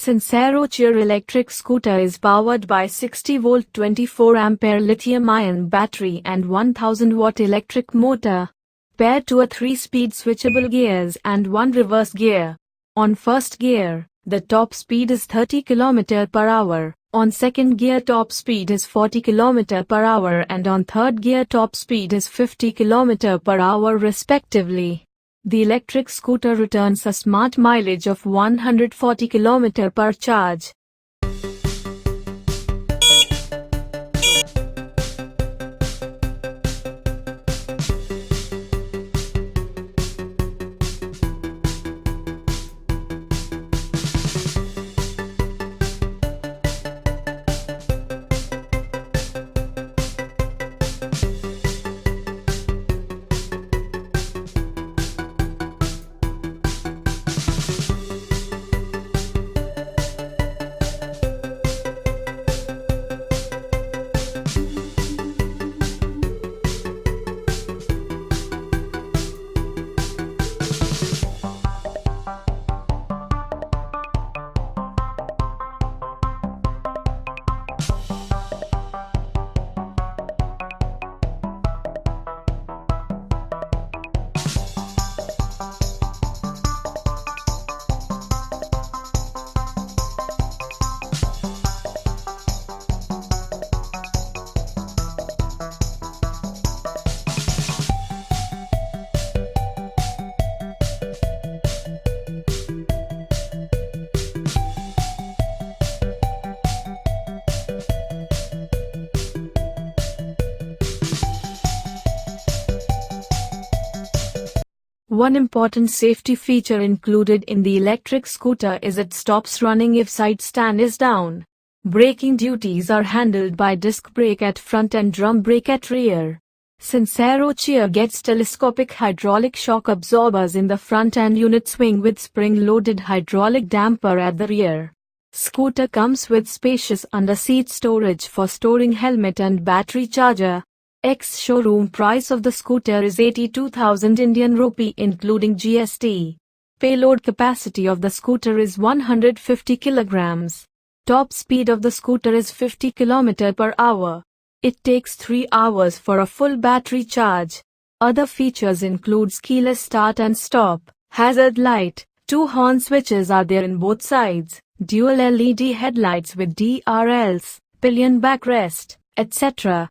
Sincero Cheer electric scooter is powered by 60-volt 24-ampere lithium-ion battery and 1000-watt electric motor, paired to a 3-speed switchable gears and 1 reverse gear. On first gear, the top speed is 30 km per hour, on second gear top speed is 40 km per hour and on third gear top speed is 50 km per hour respectively. The electric scooter returns a smart mileage of 140 km per charge. One important safety feature included in the electric scooter is it stops running if side stand is down. Braking duties are handled by disc brake at front and drum brake at rear. Sincero Cheer gets telescopic hydraulic shock absorbers in the front and unit swing with spring-loaded hydraulic damper at the rear. Scooter comes with spacious under-seat storage for storing helmet and battery charger. Ex-showroom price of the scooter is 82,000 Indian rupee including GST. Payload capacity of the scooter is 150 kilograms. Top speed of the scooter is 50 km per hour. It takes 3 hours for a full battery charge. Other features include keyless start and stop, hazard light, 2 horn switches are there in both sides, dual LED headlights with DRLs, pillion backrest, etc.